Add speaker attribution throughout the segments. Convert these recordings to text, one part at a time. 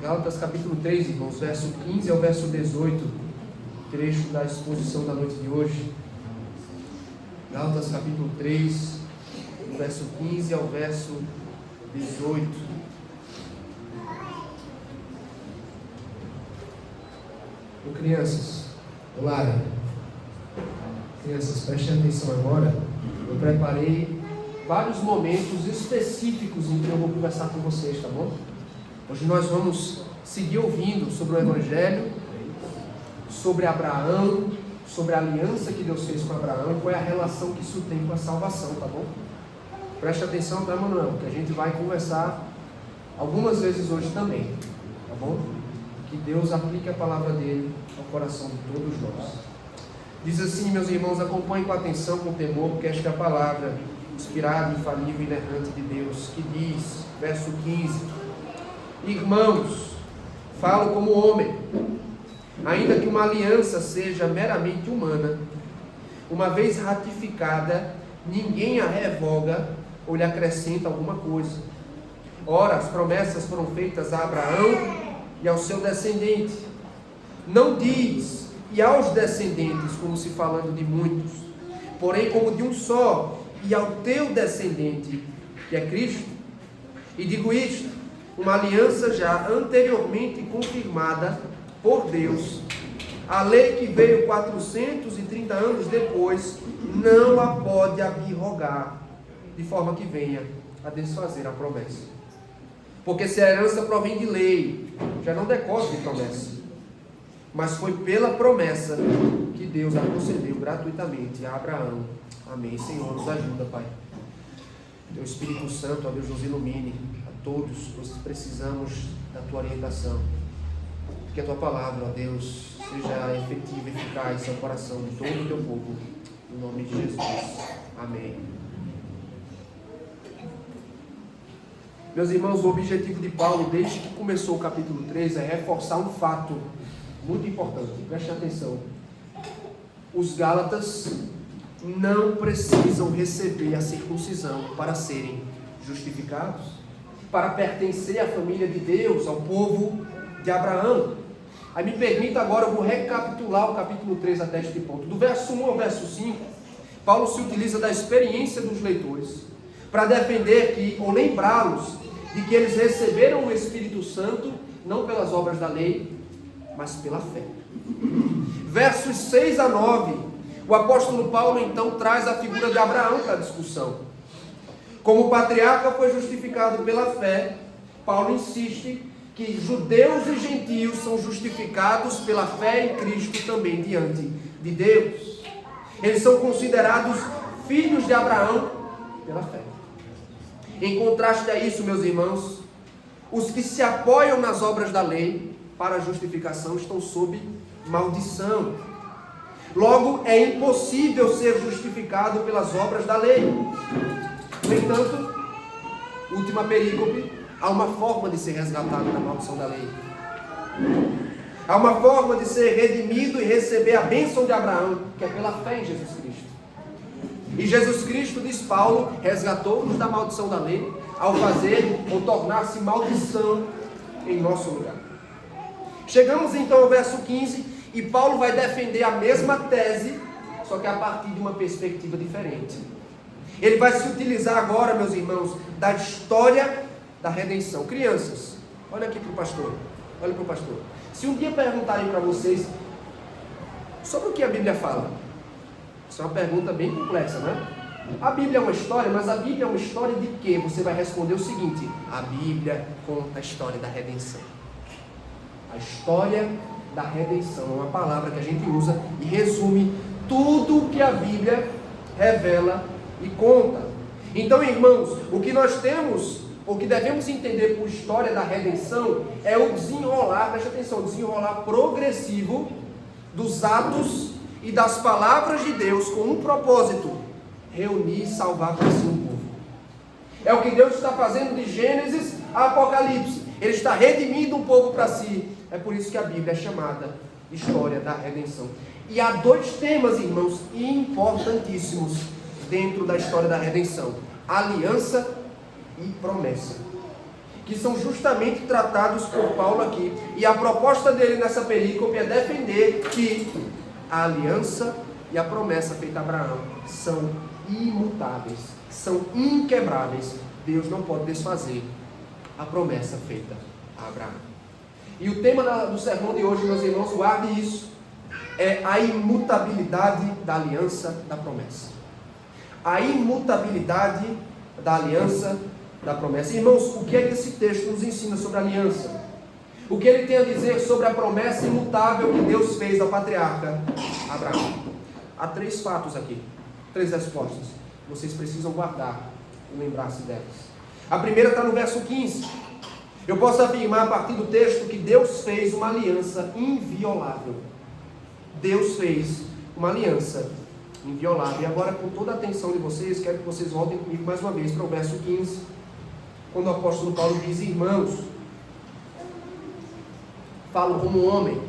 Speaker 1: Gálatas capítulo 3, irmãos, verso 15 ao verso 18, trecho da exposição da noite de hoje. Gálatas capítulo 3, do verso 15 ao verso 18. Crianças, Lara, crianças, prestem atenção agora. Eu preparei vários momentos específicos em que eu vou conversar com vocês, tá bom? Hoje nós vamos seguir ouvindo sobre o Evangelho, sobre Abraão, sobre a aliança que Deus fez com Abraão, qual é a relação que isso tem com a salvação, tá bom? Preste atenção, tá, Manuel? Que a gente vai conversar algumas vezes hoje também, tá bom? Que Deus aplique a palavra dele ao coração de todos nós. Diz assim, meus irmãos, acompanhem com atenção, com temor, porque esta é a palavra inspirada, infalível e inerrante de Deus, que diz, verso 15: Irmãos, falo como homem, ainda que uma aliança seja meramente humana, uma vez ratificada, ninguém a revoga ou lhe acrescenta alguma coisa. Ora, as promessas foram feitas a Abraão e ao seu descendente. Não diz, e aos descendentes, como se falando de muitos, porém como de um só, e ao teu descendente, que é Cristo. E digo isto, uma aliança já anteriormente confirmada por Deus. A lei que veio 430 anos depois, não a pode abrogar, de forma que venha a desfazer a promessa. Porque se a herança provém de lei, já não decorre de promessa. Mas foi pela promessa que Deus a concedeu gratuitamente a Abraão. Amém. Senhor, nos ajuda, Pai. Teu Espírito Santo, ó Deus, nos ilumine a todos. Nós precisamos da Tua orientação. Que a Tua palavra, ó Deus, seja efetiva e eficaz ao coração de todo o Teu povo. Em nome de Jesus. Amém. Meus irmãos, o objetivo de Paulo, desde que começou o capítulo 3, é reforçar um fato muito importante. Preste atenção. Os Gálatas não precisam receber a circuncisão para serem justificados, para pertencer à família de Deus, ao povo de Abraão. Aí me permita agora, eu vou recapitular o capítulo 3 até este ponto. Do verso 1 ao verso 5, Paulo se utiliza da experiência dos leitores para defender que, ou lembrá-los, de que eles receberam o Espírito Santo, não pelas obras da lei, mas pela fé. Versos 6 a 9, o apóstolo Paulo então traz a figura de Abraão para a discussão. Como o patriarca foi justificado pela fé, Paulo insiste que judeus e gentios são justificados pela fé em Cristo também diante de Deus. Eles são considerados filhos de Abraão pela fé. Em contraste a isso, meus irmãos, os que se apoiam nas obras da lei para a justificação estão sob maldição. Logo, é impossível ser justificado pelas obras da lei. No entanto, última perícope, há uma forma de ser resgatado da maldição da lei. Há uma forma de ser redimido e receber a bênção de Abraão, que é pela fé em Jesus Cristo. E Jesus Cristo, diz Paulo, resgatou-nos da maldição da lei, ao fazer ou tornar-se maldição em nosso lugar. Chegamos então ao verso 15, e Paulo vai defender a mesma tese, só que a partir de uma perspectiva diferente. Ele vai se utilizar agora, meus irmãos, da história da redenção. Crianças, olha aqui para o pastor, olha para o pastor. Se um dia perguntarem para vocês sobre o que a Bíblia fala, isso é uma pergunta bem complexa, né? A Bíblia é uma história, mas a Bíblia é uma história de quê? Você vai responder o seguinte: a Bíblia conta a história da redenção. A história da redenção é uma palavra que a gente usa e resume tudo o que a Bíblia revela e conta. Então, irmãos, o que nós temos, o que devemos entender por história da redenção é o desenrolar, preste atenção, o desenrolar progressivo dos atos e das palavras de Deus com um propósito: reunir e salvar para si um povo. É o que Deus está fazendo de Gênesis a Apocalipse. Ele está redimindo um povo para si. É por isso que a Bíblia é chamada história da redenção. E há dois temas, irmãos, importantíssimos dentro da história da redenção: aliança e promessa. que são justamente tratados por Paulo aqui. E a proposta dele nessa perícope é defender que a aliança e a promessa feita a Abraão são imutáveis, são inquebráveis. Deus não pode desfazer a promessa feita a Abraão. E o tema do sermão de hoje, meus irmãos, guarde isso, é a imutabilidade da aliança da promessa. A imutabilidade da aliança da promessa. Irmãos, o que é que esse texto nos ensina sobre a aliança? O que ele tem a dizer sobre a promessa imutável que Deus fez ao patriarca Abraão? Há 3 fatos aqui, 3 respostas. Vocês precisam guardar e lembrar-se delas. A primeira está no verso 15. Eu posso afirmar a partir do texto que Deus fez uma aliança inviolável. Deus fez uma aliança inviolável. E agora, com toda a atenção de vocês, quero que vocês voltem comigo mais uma vez para o verso 15, quando o apóstolo Paulo diz: irmãos, falo como homem,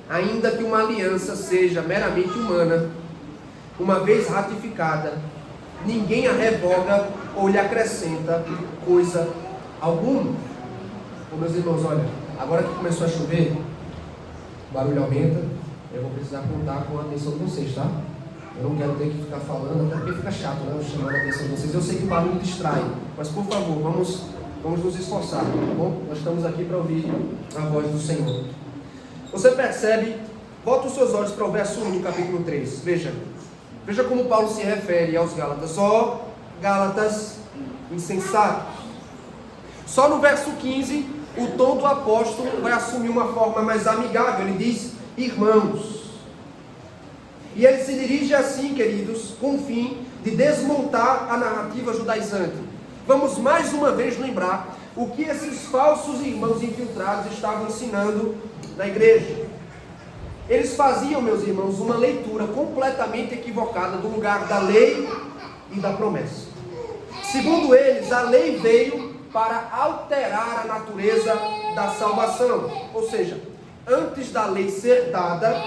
Speaker 1: ainda que uma aliança seja meramente humana, uma vez ratificada, ninguém a revoga ou lhe acrescenta coisa alguma. Ô, meus irmãos, olha, agora que começou a chover, o barulho aumenta, eu vou precisar contar com a atenção de vocês, tá? Eu não quero ter que ficar falando, até porque fica chato, né? Chamando a atenção de vocês. Eu sei que o barulho distrai, mas por favor, vamos nos esforçar, tá bom? Nós estamos aqui para ouvir a voz do Senhor. Você percebe, volta os seus olhos para o verso 1 do capítulo 3. Veja como Paulo se refere aos Gálatas. Ó, Gálatas insensatos. Só no verso 15, o tom do apóstolo vai assumir uma forma mais amigável. Ele diz: irmãos. E ele se dirige assim, queridos, com o fim de desmontar a narrativa judaizante. Vamos mais uma vez lembrar o que esses falsos irmãos infiltrados estavam ensinando na igreja. Eles faziam, meus irmãos, uma leitura completamente equivocada do lugar da lei e da promessa. Segundo eles, a lei veio para alterar a natureza da salvação. Ou seja, antes da lei ser dada,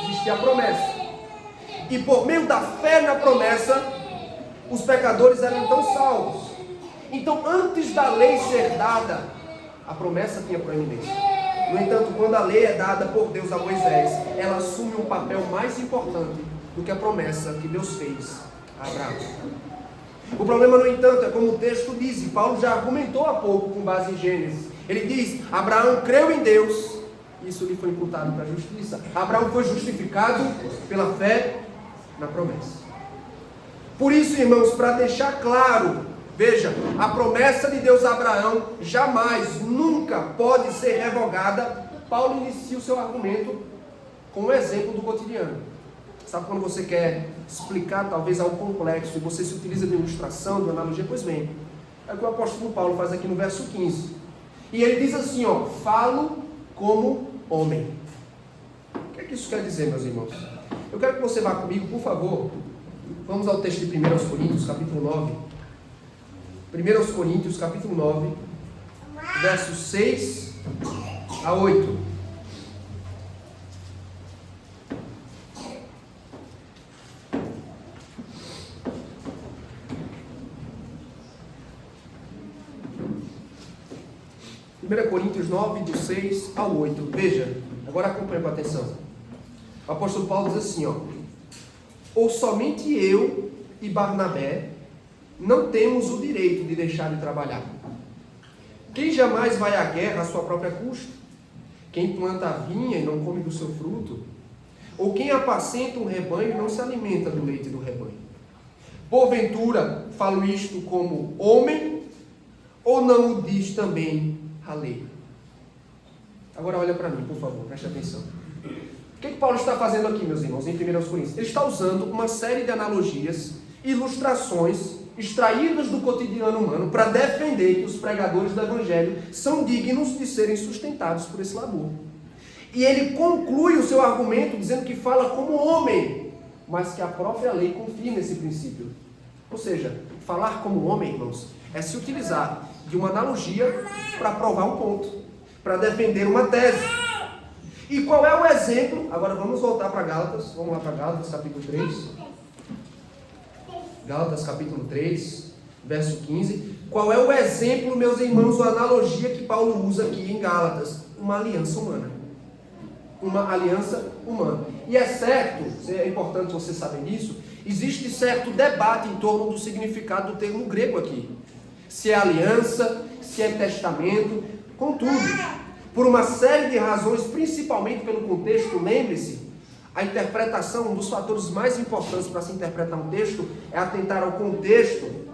Speaker 1: existia a promessa. E por meio da fé na promessa, os pecadores eram então salvos. Então, antes da lei ser dada, a promessa tinha proeminência. No entanto, quando a lei é dada por Deus a Moisés, ela assume um papel mais importante do que a promessa que Deus fez a Abraão. O problema, no entanto, é como o texto diz, e Paulo já argumentou há pouco com base em Gênesis. Ele diz: Abraão creu em Deus, isso lhe foi imputado para a justiça. Abraão foi justificado pela fé na promessa. Por isso, irmãos, para deixar claro, veja, a promessa de Deus a Abraão jamais, nunca pode ser revogada. Paulo inicia o seu argumento com um exemplo do cotidiano. Sabe quando você quer explicar talvez algo complexo e você se utiliza de ilustração, de analogia? Pois bem, é o que o apóstolo Paulo faz aqui no verso 15. E ele diz assim, ó: falo como homem. O que é que isso quer dizer, meus irmãos? Eu quero que você vá comigo, por favor. Vamos ao texto de 1 Coríntios, capítulo 9. 1 Coríntios, capítulo 9, versos 6 a 8. Coríntios 9, do 6 ao 8. Veja, agora acompanhe com atenção. O apóstolo Paulo diz assim, ó: ou somente eu e Barnabé não temos o direito de deixar de trabalhar? Quem jamais vai à guerra à sua própria custa? Quem planta a vinha e não come do seu fruto? Ou quem apacenta um rebanho e não se alimenta do leite do rebanho? Porventura, falo isto como homem, ou não o diz também a lei? Agora olha para mim, por favor, preste atenção. O que Paulo está fazendo aqui, meus irmãos, em 1 Coríntios? Ele está usando uma série de analogias, ilustrações, extraídas do cotidiano humano, para defender que os pregadores do Evangelho são dignos de serem sustentados por esse labor. E ele conclui o seu argumento dizendo que fala como homem, mas que a própria lei confia nesse princípio. Ou seja, falar como homem, irmãos, é se utilizar de uma analogia para provar um ponto, para defender uma tese. E qual é o exemplo? Agora vamos voltar para Gálatas. Vamos lá para Gálatas, capítulo 3. Gálatas, capítulo 3, verso 15. Qual é o exemplo, meus irmãos, a analogia que Paulo usa aqui em Gálatas? Uma aliança humana. Uma aliança humana. E é certo, é importante você saber disso, existe certo debate em torno do significado do termo grego aqui. Se é aliança, se é testamento, contudo, por uma série de razões, principalmente pelo contexto, lembre-se, a interpretação, um dos fatores mais importantes para se interpretar um texto é atentar ao contexto.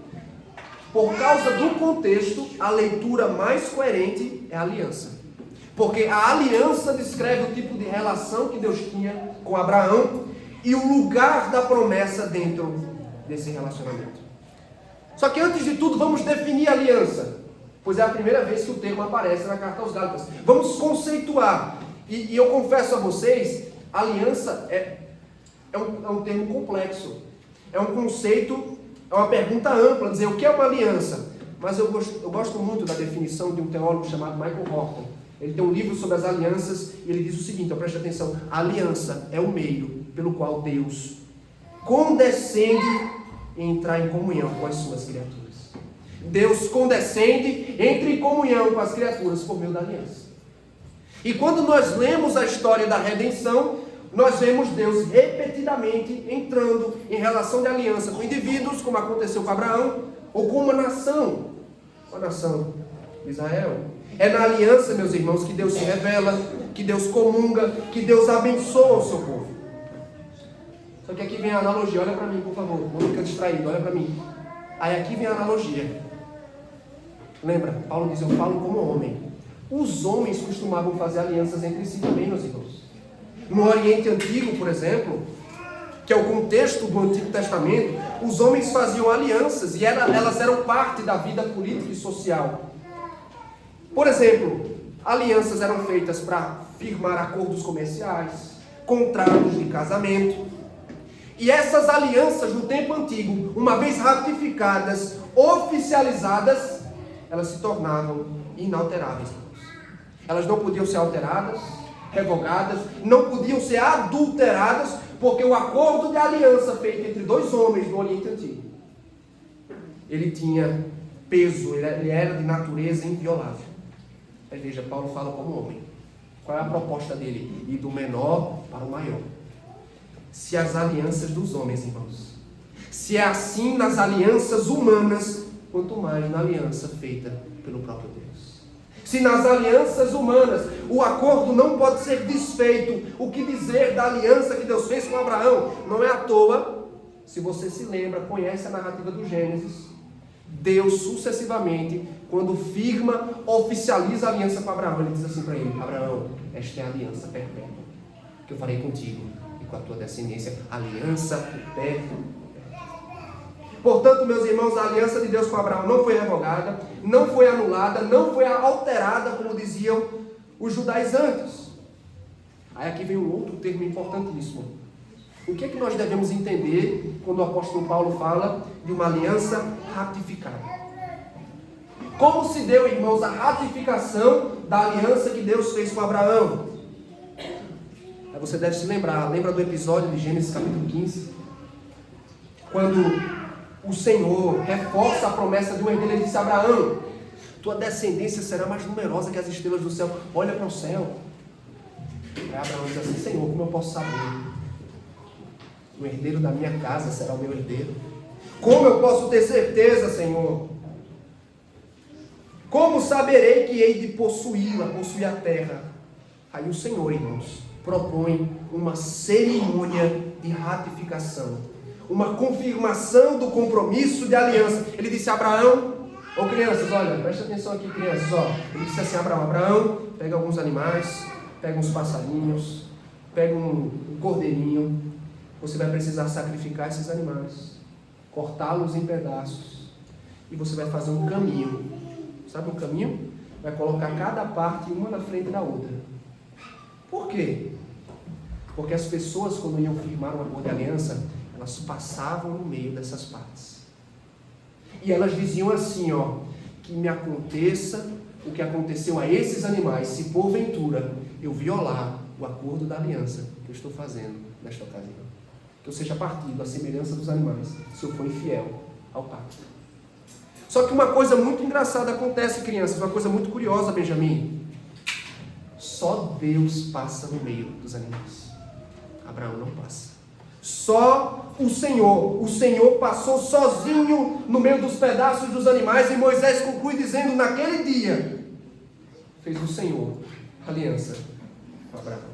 Speaker 1: Por causa do contexto, a leitura mais coerente é a aliança. Porque a aliança descreve o tipo de relação que Deus tinha com Abraão e o lugar da promessa dentro desse relacionamento. Só que antes de tudo, vamos definir a aliança, pois é a primeira vez que o termo aparece na carta aos Gálatas. Vamos conceituar. E eu confesso a vocês, aliança é um termo complexo. É um conceito, é uma pergunta ampla, dizer o que é uma aliança. Mas eu gosto muito da definição de um teólogo chamado Michael Horton. Ele tem um livro sobre as alianças e ele diz o seguinte, preste atenção, a aliança é o meio pelo qual Deus condescende em entrar em comunhão com as suas criaturas. Deus condescende, entra em comunhão com as criaturas por meio da aliança. E quando nós lemos a história da redenção, nós vemos Deus repetidamente entrando em relação de aliança com indivíduos, como aconteceu com Abraão, ou com uma nação, com a nação de Israel. É na aliança, meus irmãos, que Deus se revela, que Deus comunga, que Deus abençoa o seu povo. Só que aqui vem a analogia, olha para mim, por favor, não fica distraído, olha para mim. Aí aqui vem a analogia. Lembra, Paulo diz, eu falo como homem. Os homens costumavam fazer alianças entre si também, meus irmãos. No Oriente Antigo, por exemplo, que é o contexto do Antigo Testamento, os homens faziam alianças e elas eram parte da vida política e social. Por exemplo, alianças eram feitas para firmar acordos comerciais, contratos de casamento. E essas alianças no tempo antigo, uma vez ratificadas, oficializadas, elas se tornavam inalteráveis. Elas não podiam ser alteradas, revogadas, não podiam ser adulteradas, porque o acordo de aliança feito entre dois homens no Oriente Antigo, ele tinha peso, ele era de natureza inviolável. Aí veja, Paulo fala como homem. Qual é a proposta dele? Ir do menor para o maior. Se as alianças dos homens, irmãos, se é assim nas alianças humanas, quanto mais na aliança feita pelo próprio Deus. Se nas alianças humanas o acordo não pode ser desfeito, o que dizer da aliança que Deus fez com Abraão? Não é à toa, se você se lembra, conhece a narrativa do Gênesis, Deus sucessivamente, quando firma, oficializa a aliança com Abraão, ele diz assim para ele, Abraão, esta é a aliança perpétua, que eu farei contigo e com a tua descendência, aliança perpétua. Portanto, meus irmãos, a aliança de Deus com Abraão não foi revogada, não foi anulada, não foi alterada, como diziam os judaizantes. Aí aqui vem um outro termo importantíssimo. O que é que nós devemos entender quando o apóstolo Paulo fala de uma aliança ratificada? Como se deu, irmãos, a ratificação da aliança que Deus fez com Abraão? Aí você deve se lembra do episódio de Gênesis capítulo 15? Quando o Senhor reforça a promessa de um herdeiro, ele disse a Abraão, tua descendência será mais numerosa que as estrelas do céu, olha para o céu. Aí Abraão diz assim, Senhor, como eu posso saber? O herdeiro da minha casa será o meu herdeiro. Como eu posso ter certeza, Senhor? Como saberei que hei de possuí-la, possuir a terra? Aí o Senhor, irmãos, propõe uma cerimônia de ratificação, uma confirmação do compromisso de aliança. Ele disse a Abraão, crianças, olha, presta atenção aqui, crianças, ele disse assim a Abraão, pega alguns animais, pega uns passarinhos, pega um cordeirinho, você vai precisar sacrificar esses animais, cortá-los em pedaços, e você vai fazer um caminho. Sabe um caminho? Vai colocar cada parte uma na frente da outra. Por quê? Porque as pessoas, quando iam firmar um acordo de aliança, elas passavam no meio dessas partes. E elas diziam assim, que me aconteça o que aconteceu a esses animais, se porventura eu violar o acordo da aliança que eu estou fazendo nesta ocasião. Que eu seja partido à semelhança dos animais, se eu for infiel ao pacto. Só que uma coisa muito engraçada acontece, crianças, uma coisa muito curiosa, Benjamim. Só Deus passa no meio dos animais. Abraão não passa. Só o Senhor passou sozinho no meio dos pedaços dos animais, e Moisés conclui dizendo: naquele dia fez o Senhor aliança com Abraão.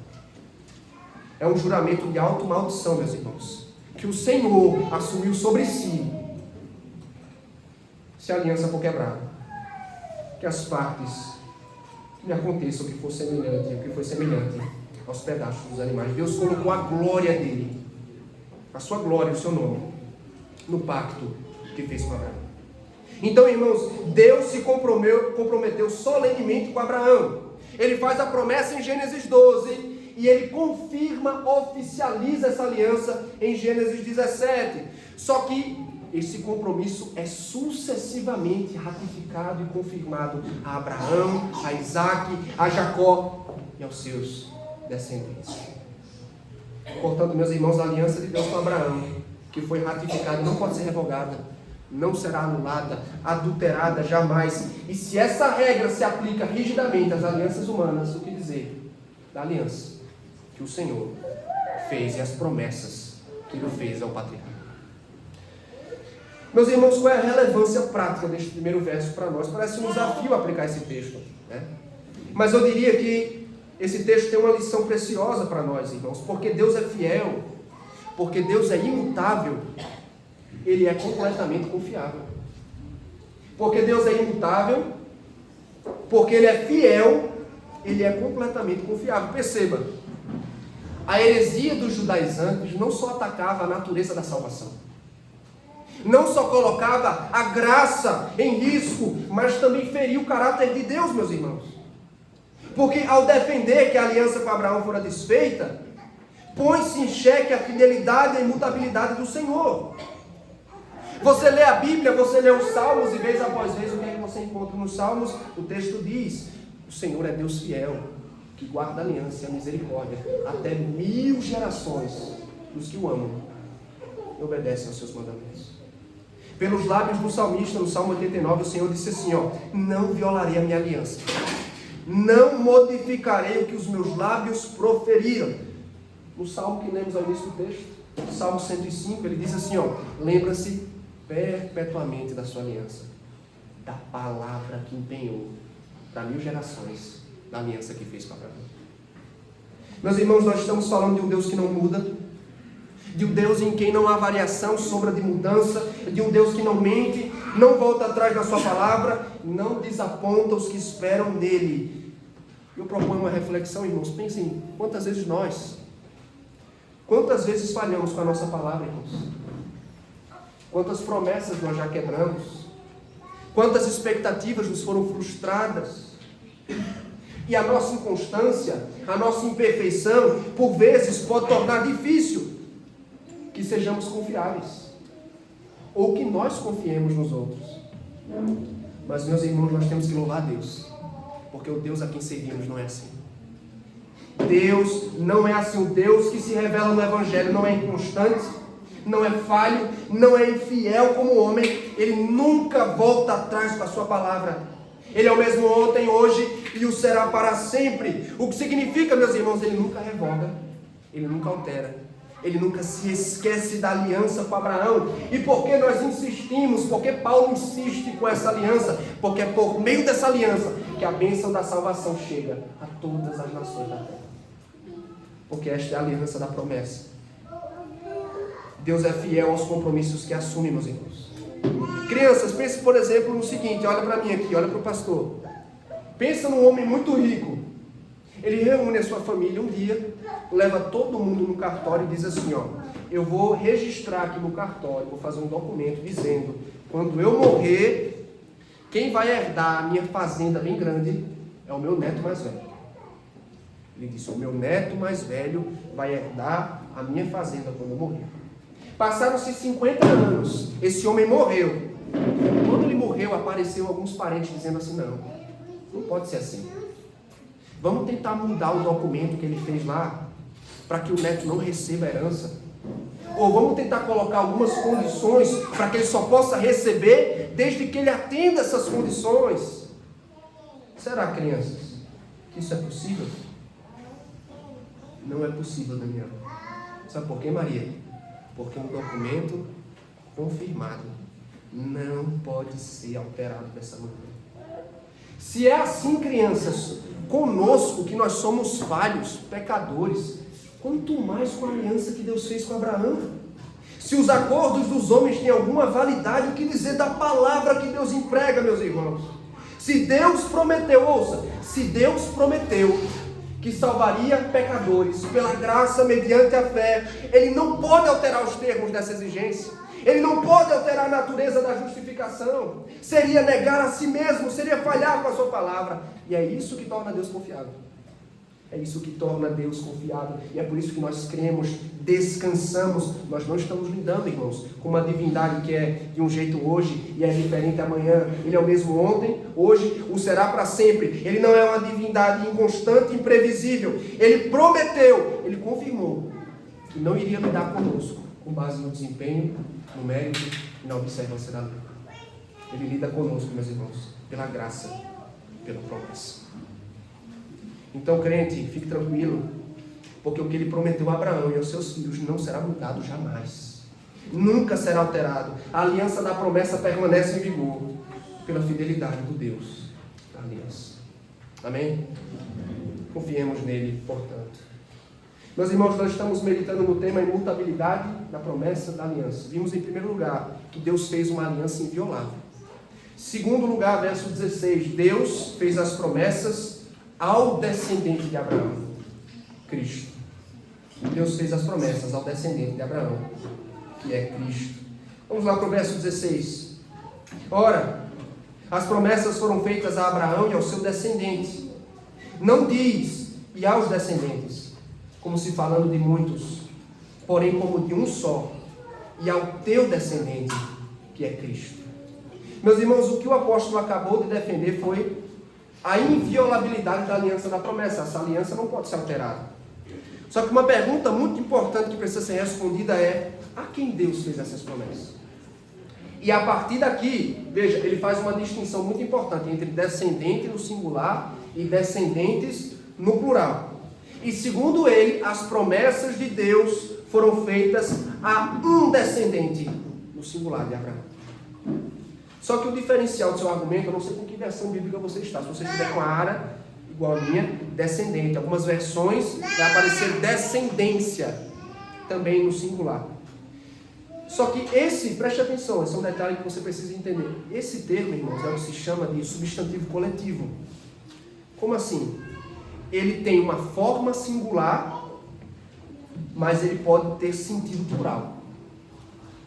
Speaker 1: É um juramento de automaldição, meus irmãos, que o Senhor assumiu sobre si. Se a aliança for quebrada, que as partes me aconteça o que for semelhante, o que foi semelhante aos pedaços dos animais. Deus colocou a glória dele, a sua glória, o seu nome, no pacto que fez com Abraão. Então, irmãos, Deus se comprometeu solenemente com Abraão. Ele faz a promessa em Gênesis 12 e ele confirma, oficializa essa aliança em Gênesis 17. Só que esse compromisso é sucessivamente ratificado e confirmado a Abraão, a Isaac, a Jacó e aos seus descendentes. Portanto, meus irmãos, a aliança de Deus com Abraão, que foi ratificada, não pode ser revogada, não será anulada, adulterada jamais. E se essa regra se aplica rigidamente às alianças humanas, o que dizer da aliança que o Senhor fez e as promessas que ele fez ao patriarca? Meus irmãos, qual é a relevância prática deste primeiro verso para nós? Parece um desafio aplicar esse texto, né? Mas eu diria que esse texto tem uma lição preciosa para nós, irmãos, porque Deus é fiel, porque Deus é imutável, Ele é completamente confiável. Porque Deus é imutável, porque Ele é fiel, Ele é completamente confiável. Perceba, a heresia dos judaizantes não só atacava a natureza da salvação, não só colocava a graça em risco, mas também feria o caráter de Deus, meus irmãos. Porque ao defender que a aliança com Abraão fora desfeita, põe-se em xeque a fidelidade e a imutabilidade do Senhor. Você lê a Bíblia, você lê os Salmos, e vez após vez, o que é que você encontra nos Salmos? O texto diz: o Senhor é Deus fiel, que guarda a aliança e a misericórdia até 1000 gerações dos que o amam e obedecem aos seus mandamentos. Pelos lábios do salmista, no Salmo 89, o Senhor disse assim: não violarei a minha aliança, não modificarei o que os meus lábios proferiram. No Salmo que lemos ao início do texto, Salmo 105, ele diz assim: lembra-se perpetuamente da sua aliança, da palavra que empenhou para 1000 gerações, da aliança que fez com Abraão. Meus irmãos, nós estamos falando de um Deus que não muda, de um Deus em quem não há variação, sombra de mudança, de um Deus que não mente, não volta atrás na sua palavra, não desaponta os que esperam nele. Eu proponho uma reflexão, irmãos. Pensem quantas vezes falhamos com a nossa palavra, irmãos. Quantas promessas nós já quebramos, quantas expectativas nos foram frustradas. E a nossa inconstância, a nossa imperfeição, por vezes pode tornar difícil que sejamos confiáveis, ou que nós confiemos nos outros. Mas, meus irmãos, nós temos que louvar a Deus, porque o Deus a quem seguimos não é assim. Deus não é assim. O Deus que se revela no Evangelho não é inconstante, não é falho, não é infiel como homem. Ele nunca volta atrás com a sua palavra. Ele é o mesmo ontem, hoje e o será para sempre. O que significa, meus irmãos, ele nunca revoga, ele nunca altera, ele nunca se esquece da aliança com Abraão. E por que nós insistimos? Porque Paulo insiste com essa aliança? Porque é por meio dessa aliança que a bênção da salvação chega a todas as nações da terra. Porque esta é a aliança da promessa. Deus é fiel aos compromissos que assume, meus irmãos. Crianças, pense, por exemplo, no seguinte: olha para mim aqui, olha para o pastor. Pensa num homem muito rico. Ele reúne a sua família um dia, leva todo mundo no cartório e diz assim: eu vou registrar aqui no cartório, vou fazer um documento dizendo, quando eu morrer, quem vai herdar a minha fazenda bem grande é o meu neto mais velho. Ele disse: o meu neto mais velho vai herdar a minha fazenda quando eu morrer. Passaram-se 50 anos, esse homem morreu. Quando ele morreu, apareceu alguns parentes dizendo assim: não pode ser assim. Vamos tentar mudar o documento que ele fez lá, para que o neto não receba a herança. Ou vamos tentar colocar algumas condições para que ele só possa receber desde que ele atenda essas condições? Será, crianças, que isso é possível? Não é possível, Daniel. Sabe por quê, Maria? Porque um documento confirmado não pode ser alterado dessa maneira. Se é assim, crianças, conosco, que nós somos falhos, pecadores, quanto mais com a aliança que Deus fez com Abraão. Se os acordos dos homens têm alguma validade, o que dizer da palavra que Deus emprega, meus irmãos? Se Deus prometeu, ouça, se Deus prometeu que salvaria pecadores pela graça mediante a fé, Ele não pode alterar os termos dessa exigência. Ele não pode alterar a natureza da justificação. Seria negar a si mesmo, seria falhar com a sua palavra. E é isso que torna Deus confiável. É isso que torna Deus confiável. E é por isso que nós cremos, descansamos. Nós não estamos lidando, irmãos, com uma divindade que é de um jeito hoje e é diferente amanhã. Ele é o mesmo ontem, hoje, o será para sempre. Ele não é uma divindade inconstante, imprevisível. Ele prometeu, ele confirmou que não iria lidar conosco com base no desempenho, no mérito e na observância da lei. Ele lida conosco, meus irmãos, pela graça, pela promessa. Então, crente, fique tranquilo, porque o que ele prometeu a Abraão e aos seus filhos não será mudado jamais. Nunca será alterado. A aliança da promessa permanece em vigor pela fidelidade do Deus da aliança. Amém? Confiemos nele, portanto. Meus irmãos, nós estamos meditando no tema imutabilidade da promessa da aliança. Vimos em primeiro lugar que Deus fez uma aliança inviolável. Segundo lugar, verso 16, Deus fez as promessas ao descendente de Abraão, Cristo. Deus fez as promessas ao descendente de Abraão, que é Cristo. Vamos lá para o verso 16. Ora, as promessas foram feitas a Abraão e ao seu descendente. Não diz, e aos descendentes, como se falando de muitos, porém como de um só, e ao teu descendente, que é Cristo. Meus irmãos, o que o apóstolo acabou de defender foi a inviolabilidade da aliança da promessa. Essa aliança não pode ser alterada. Só que uma pergunta muito importante que precisa ser respondida é: a quem Deus fez essas promessas? E a partir daqui, veja, ele faz uma distinção muito importante entre descendente no singular e descendentes no plural. E segundo ele, as promessas de Deus foram feitas a um descendente no singular de Abraão. Só que o diferencial do seu argumento, eu não sei com que versão bíblica você está. Se você estiver com a Ara, igual a minha, descendente. Algumas versões vai aparecer descendência, também no singular. Só que preste atenção, esse é um detalhe que você precisa entender. Esse termo, irmãos, é o que se chama de substantivo coletivo. Como assim? Ele tem uma forma singular, mas ele pode ter sentido plural.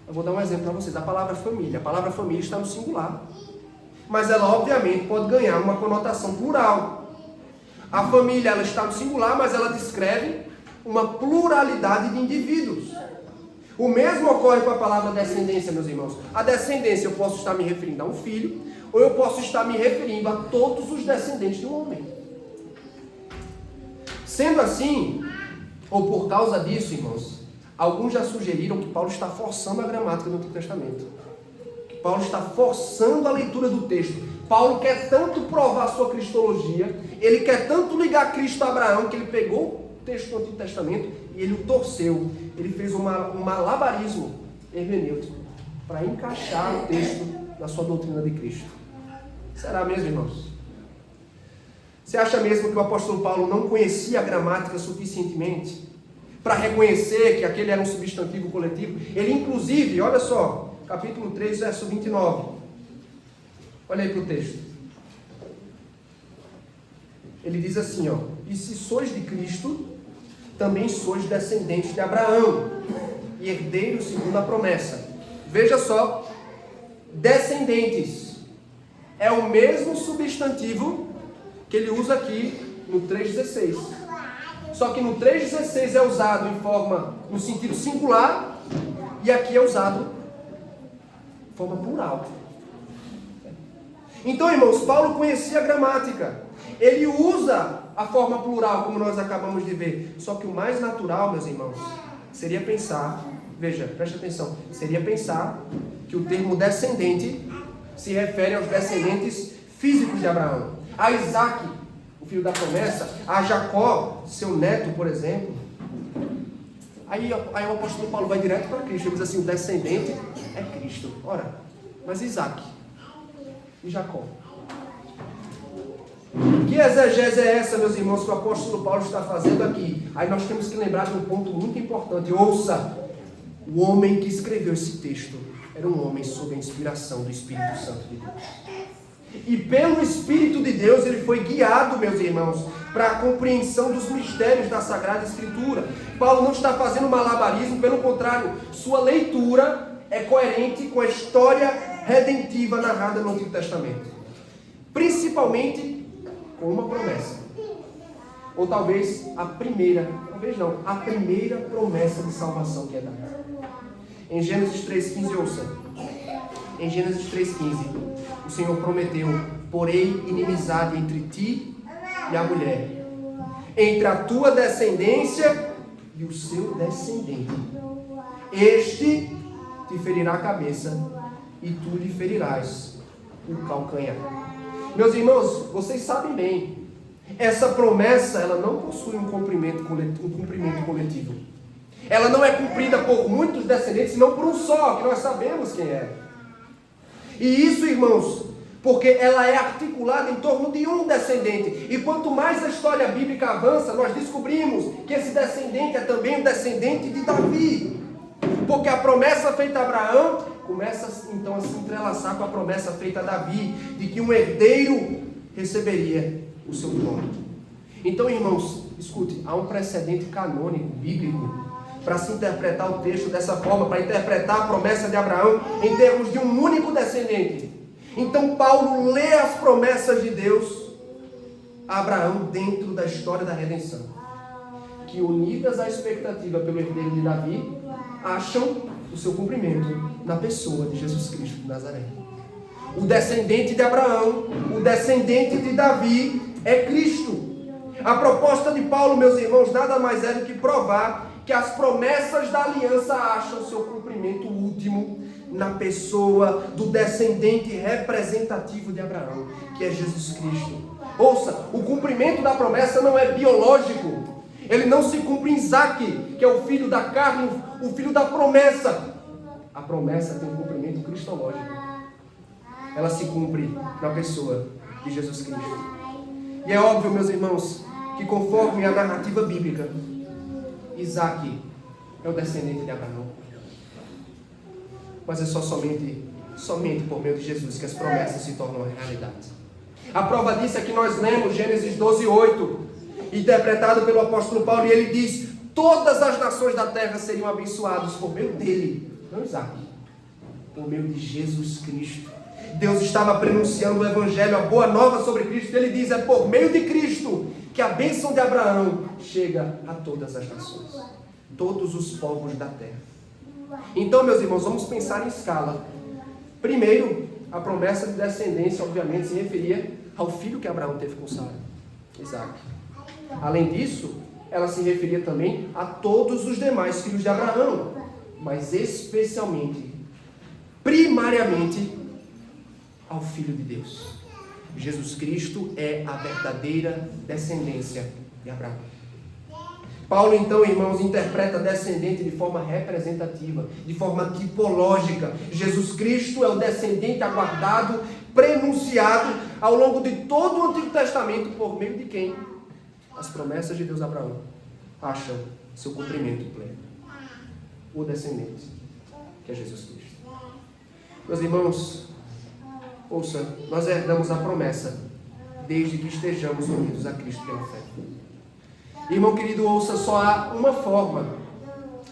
Speaker 1: Eu vou dar um exemplo para vocês. A palavra família. A palavra família está no singular. Mas ela, obviamente, pode ganhar uma conotação plural. A família, ela está no singular, mas ela descreve uma pluralidade de indivíduos. O mesmo ocorre com a palavra descendência, meus irmãos. A descendência, eu posso estar me referindo a um filho, ou eu posso estar me referindo a todos os descendentes de um homem. Sendo assim, ou por causa disso, irmãos, alguns já sugeriram que Paulo está forçando a gramática do Antigo Testamento. Que Paulo está forçando a leitura do texto. Paulo quer tanto provar a sua cristologia, ele quer tanto ligar Cristo a Abraão, que ele pegou o texto do Antigo Testamento e ele o torceu. Ele fez um malabarismo hermenêutico para encaixar o texto na sua doutrina de Cristo. Será mesmo, irmãos? Você acha mesmo que o apóstolo Paulo não conhecia a gramática suficientemente para reconhecer que aquele era um substantivo coletivo? Ele, inclusive, olha só, capítulo 3, verso 29. Olha aí para o texto. Ele diz assim, ó: e se sois de Cristo, também sois descendentes de Abraão, e herdeiros segundo a promessa. Veja só, descendentes é o mesmo substantivo que ele usa aqui no 3,16. Só que no 3,16 é usado no sentido singular, e aqui é usado de forma plural. Então, irmãos, Paulo conhecia a gramática. Ele usa a forma plural, como nós acabamos de ver. Só que o mais natural, meus irmãos, seria pensar, veja, preste atenção, seria pensar que o termo descendente se refere aos descendentes físicos de Abraão. A Isaac, o filho da promessa, a Jacó, seu neto, por exemplo. Aí o apóstolo Paulo vai direto para Cristo, ele diz assim, o descendente é Cristo. Ora, mas Isaac e Jacó? Que exegese é essa, meus irmãos, que o apóstolo Paulo está fazendo aqui? Aí nós temos que lembrar de um ponto muito importante. Ouça, o homem que escreveu esse texto era um homem sob a inspiração do Espírito Santo de Deus. E pelo Espírito de Deus ele foi guiado, meus irmãos, para a compreensão dos mistérios da Sagrada Escritura. Paulo não está fazendo malabarismo, pelo contrário, sua leitura é coerente com a história redentiva narrada no Antigo Testamento. Principalmente com uma promessa. Ou talvez a primeira promessa de salvação que é dada. Em Gênesis 3,15, ouça. Em Gênesis 3,15, o Senhor prometeu: porém inimizade entre ti e a mulher, entre a tua descendência e o seu descendente. Este te ferirá a cabeça e tu lhe ferirás o calcanhar. Meus irmãos, vocês sabem bem, essa promessa ela não possui um cumprimento coletivo. Ela não é cumprida por muitos descendentes, senão por um só, que nós sabemos quem é. E isso, irmãos, porque ela é articulada em torno de um descendente. E quanto mais a história bíblica avança, nós descobrimos que esse descendente é também o descendente de Davi. Porque a promessa feita a Abraão começa então a se entrelaçar com a promessa feita a Davi, de que um herdeiro receberia o seu trono. Então, irmãos, escute, há um precedente canônico, bíblico, para se interpretar o texto dessa forma, para interpretar a promessa de Abraão em termos de um único descendente. Então Paulo lê as promessas de Deus a Abraão dentro da história da redenção, que unidas à expectativa pelo herdeiro de Davi, acham o seu cumprimento na pessoa de Jesus Cristo de Nazaré. O descendente de Abraão, o descendente de Davi é Cristo. A proposta de Paulo, meus irmãos, nada mais é do que provar que as promessas da aliança acham seu cumprimento último na pessoa do descendente representativo de Abraão, que é Jesus Cristo. Ouça, o cumprimento da promessa não é biológico. Ele não se cumpre em Isaac, que é o filho da carne, o filho da promessa. A promessa tem um cumprimento cristológico. Ela se cumpre na pessoa de Jesus Cristo. E é óbvio, meus irmãos, que conforme a narrativa bíblica, Isaac é o descendente de Abraão. Mas é somente por meio de Jesus que as promessas se tornam realidade. A prova disso é que nós lemos Gênesis 12:8, interpretado pelo apóstolo Paulo, e ele diz: todas as nações da terra seriam abençoadas por meio dele, não Isaac, por meio de Jesus Cristo. Deus estava prenunciando o evangelho, a boa nova sobre Cristo. Ele diz: é por meio de Cristo que a bênção de Abraão chega a todas as nações, todos os povos da terra. Então, meus irmãos, vamos pensar em escala. Primeiro, a promessa de descendência, obviamente, se referia ao filho que Abraão teve com Sara, Isaac. Além disso, ela se referia também a todos os demais filhos de Abraão, mas especialmente, primariamente, ao Filho de Deus. Jesus Cristo é a verdadeira descendência de Abraão. Paulo, então, irmãos, interpreta descendente de forma representativa, de forma tipológica. Jesus Cristo é o descendente aguardado, prenunciado ao longo de todo o Antigo Testamento, por meio de quem as promessas de Deus a Abraão acham seu cumprimento pleno. O descendente, que é Jesus Cristo. Meus irmãos, ouça, nós herdamos a promessa desde que estejamos unidos a Cristo pela fé. Irmão querido, ouça, só há uma forma,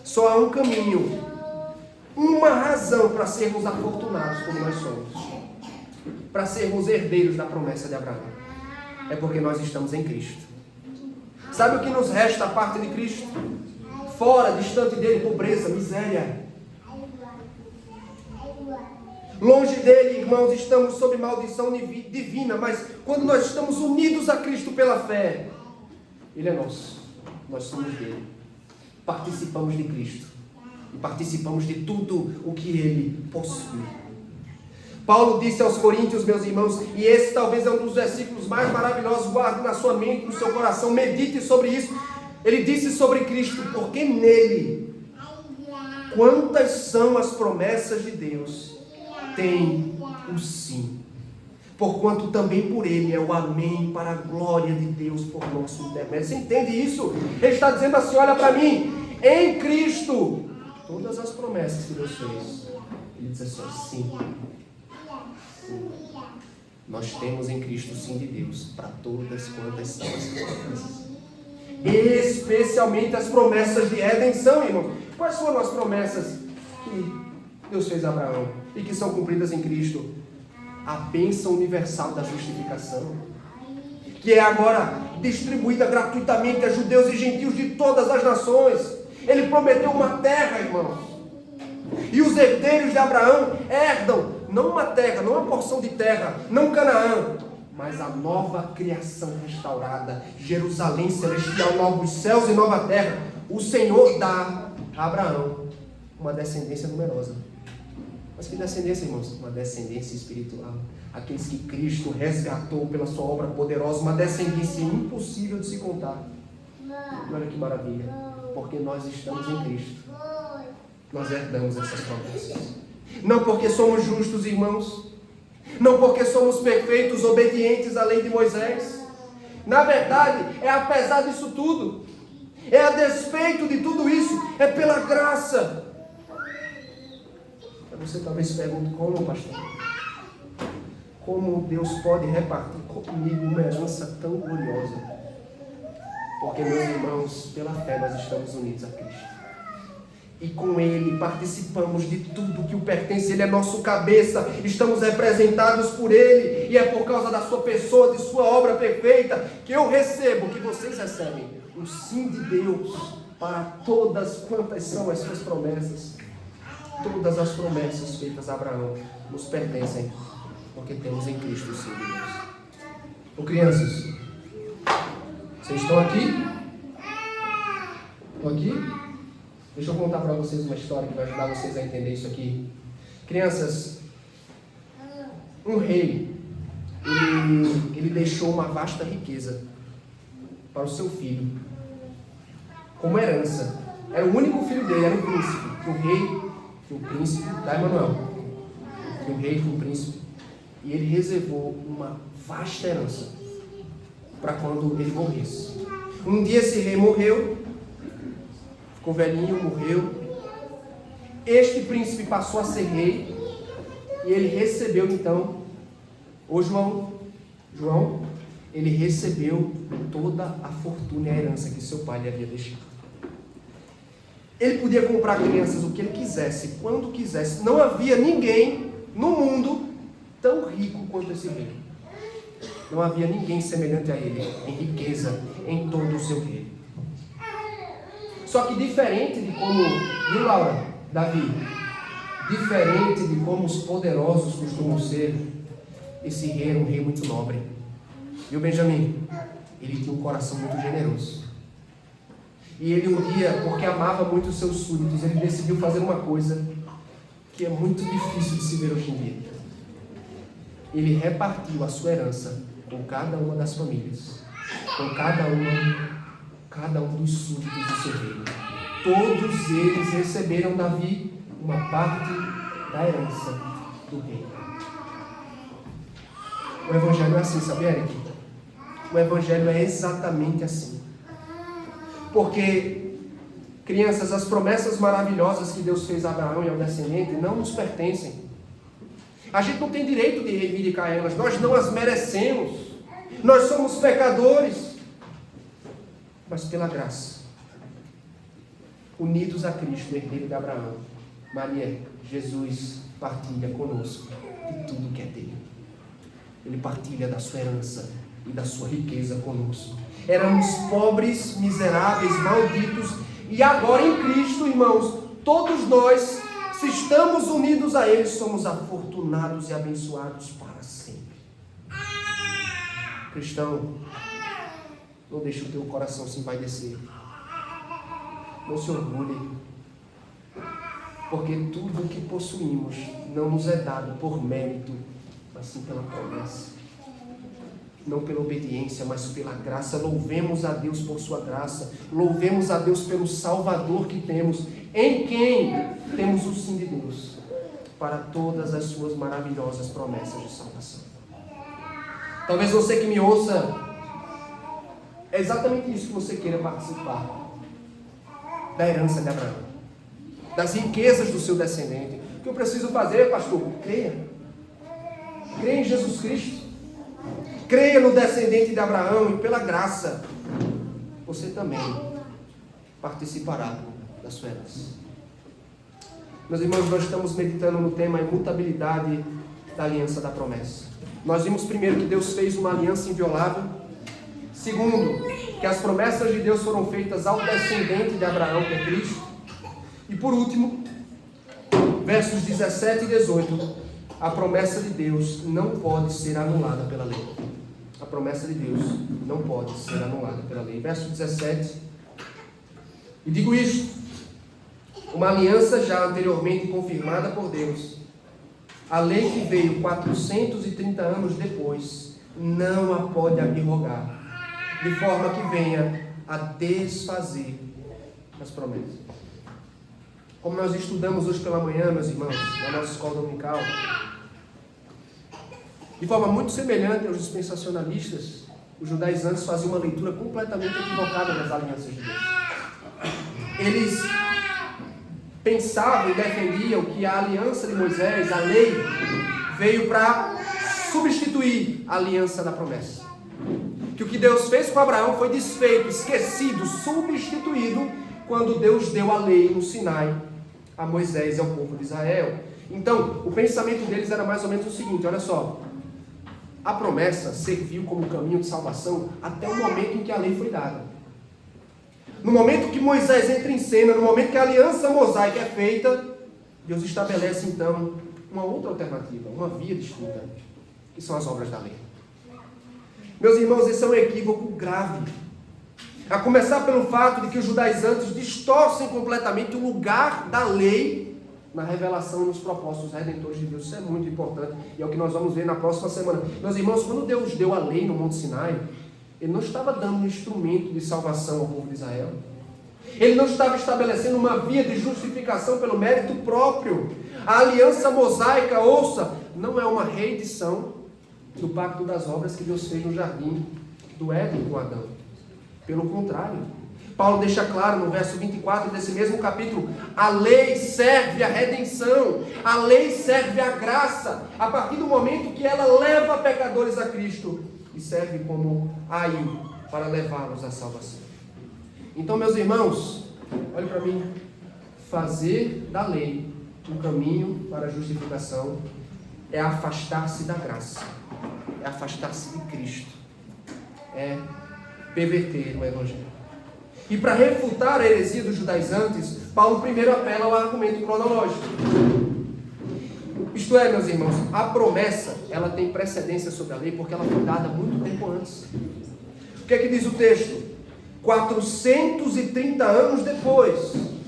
Speaker 1: só há um caminho, uma razão para sermos afortunados como nós somos, para sermos herdeiros da promessa de Abraão. É porque nós estamos em Cristo. Sabe o que nos resta a parte de Cristo? Fora, distante dele, pobreza, miséria. Longe dele, irmãos, estamos sob maldição divina, mas quando nós estamos unidos a Cristo pela fé, Ele é nosso, nós somos dele. participamos de Cristo. E participamos de tudo o que Ele possui. Paulo disse aos Coríntios, meus irmãos, e esse talvez é um dos versículos mais maravilhosos, guarde na sua mente, no seu coração, medite sobre isso. Ele disse sobre Cristo, porque nele, quantas são as promessas de Deus, tem o sim. Porquanto também por ele é o amém para a glória de Deus por nosso intermédio. Você entende isso? Ele está dizendo assim, olha para mim, em Cristo, todas as promessas que Deus fez, ele diz assim, sim. Nós temos em Cristo o sim de Deus para todas quantas são as promessas. Especialmente as promessas de redenção, irmão. Quais foram as promessas que Deus fez a Abraão e que são cumpridas em Cristo? A bênção universal da justificação, que é agora distribuída gratuitamente a judeus e gentios de todas as nações. Ele prometeu uma terra, irmãos. E os herdeiros de Abraão herdam não uma terra, não uma porção de terra, não Canaã, mas a nova criação restaurada, Jerusalém celestial, novos céus e nova terra. O Senhor dá a Abraão uma descendência numerosa. Mas que descendência, irmãos? Uma descendência espiritual. Aqueles que Cristo resgatou pela sua obra poderosa, uma descendência impossível de se contar. E olha que maravilha, porque nós estamos em Cristo. Nós herdamos essas promessas. Não porque somos justos, irmãos. Não porque somos perfeitos, obedientes à lei de Moisés. Na verdade, é apesar disso tudo. É a despeito de tudo isso. É pela graça. Você talvez pergunte, como, pastor? Como Deus pode repartir comigo uma herança tão gloriosa? Porque, meus irmãos, pela fé nós estamos unidos a Cristo. E com Ele participamos de tudo que o pertence. Ele é nosso cabeça, estamos representados por Ele. E é por causa da sua pessoa, de sua obra perfeita, que eu recebo, que vocês recebem, o sim de Deus para todas quantas são as suas promessas. Todas as promessas feitas a Abraão nos pertencem, porque temos em Cristo o sim de Deus. Ô crianças, vocês estão aqui? Estão aqui? Deixa eu contar para vocês uma história que vai ajudar vocês a entender isso aqui. Crianças, um rei, ele deixou uma vasta riqueza para o seu filho, como herança. Era o único filho dele, era um príncipe. O príncipe, tá, Emanuel? O rei foi um príncipe. E ele reservou uma vasta herança para quando ele morresse. Um dia esse rei morreu, ficou velhinho, morreu. Este príncipe passou a ser rei e ele recebeu então, João, ele recebeu toda a fortuna e a herança que seu pai lhe havia deixado. Ele podia comprar crianças o que ele quisesse, quando quisesse. Não havia ninguém no mundo tão rico quanto esse rei. Não havia ninguém semelhante a ele, em riqueza, em todo o seu reino. Só que diferente de como, viu, Laura, Davi? Diferente de como os poderosos costumam ser, esse rei era um rei muito nobre. Viu, Benjamin? Ele tinha um coração muito generoso. E ele um dia, porque amava muito os seus súditos, ele decidiu fazer uma coisa que é muito difícil de se ver hoje em dia. Ele repartiu a sua herança com cada uma das famílias, com cada um dos súditos do seu reino. Todos eles receberam, Davi, uma parte da herança do reino. O Evangelho é assim, sabia, Eric? O Evangelho é exatamente assim. Porque, crianças, as promessas maravilhosas que Deus fez a Abraão e ao descendente não nos pertencem. A gente não tem direito de reivindicar elas, nós não as merecemos. Nós somos pecadores. Mas pela graça, unidos a Cristo, herdeiro de Abraão, Maria, Jesus partilha conosco de tudo que é dele. Ele partilha da sua herança e da sua riqueza conosco. Éramos pobres, miseráveis, malditos, e agora em Cristo, irmãos, todos nós, se estamos unidos a Ele, somos afortunados e abençoados para sempre. Cristão, não deixe o teu coração se envaidecer. não se orgulhe, porque tudo o que possuímos não nos é dado por mérito, mas sim pela promessa. Não pela obediência, mas pela graça. Louvemos a Deus por sua graça. Louvemos a Deus pelo Salvador que temos, em quem temos o sim de Deus para todas as suas maravilhosas promessas de salvação. Talvez você que me ouça, é exatamente isso que você queira participar, da herança de Abraão, das riquezas do seu descendente. O que eu preciso fazer, pastor? Creia em Jesus Cristo, creia no descendente de Abraão, e pela graça você também participará da sua herança. Meus irmãos, nós estamos meditando no tema imutabilidade da aliança da promessa. Nós vimos primeiro que Deus fez uma aliança inviolável. Segundo, que as promessas de Deus foram feitas ao descendente de Abraão, que é Cristo. E por último, versos 17 e 18, a promessa de Deus não pode ser anulada pela lei. A promessa de Deus não pode ser anulada pela lei. Verso 17. E digo isto: uma aliança já anteriormente confirmada por Deus, a lei que veio 430 anos depois, não a pode abrogar, de forma que venha a desfazer as promessas. Como nós estudamos hoje pela manhã, meus irmãos, na nossa escola dominical, de forma muito semelhante aos dispensacionalistas, os judaizantes faziam uma leitura completamente equivocada das alianças de Deus. Eles pensavam e defendiam que a aliança de Moisés, a lei, veio para substituir a aliança da promessa. Que o que Deus fez com Abraão foi desfeito, esquecido, substituído, quando Deus deu a lei no Sinai a Moisés e ao povo de Israel. Então, o pensamento deles era mais ou menos o seguinte: olha só, a promessa serviu como caminho de salvação até o momento em que a lei foi dada. No momento que Moisés entra em cena, no momento que a aliança mosaica é feita, Deus estabelece então uma outra alternativa, uma via distinta, que são as obras da lei. Meus irmãos, esse é um equívoco grave. A começar pelo fato de que os judaizantes distorcem completamente o lugar da lei na revelação e nos propósitos redentores de Deus. Isso é muito importante e é o que nós vamos ver na próxima semana. Meus irmãos, quando Deus deu a lei no Monte Sinai, Ele não estava dando um instrumento de salvação ao povo de Israel. Ele não estava estabelecendo uma via de justificação pelo mérito próprio. A aliança mosaica, ouça, não é uma reedição do pacto das obras que Deus fez no jardim do Éden com Adão. Pelo contrário, Paulo deixa claro no verso 24 desse mesmo capítulo: a lei serve à redenção, a lei serve à graça, a partir do momento que ela leva pecadores a Cristo e serve como aio para levá-los à salvação. Então, meus irmãos, olhe para mim, fazer da lei um caminho para a justificação é afastar-se da graça, é afastar-se de Cristo, é perverter o Evangelho. E para refutar a heresia dos judaizantes, Paulo primeiro apela ao argumento cronológico. Isto é, meus irmãos, a promessa, ela tem precedência sobre a lei porque ela foi dada muito tempo antes. O que é que diz o texto? 430 anos depois.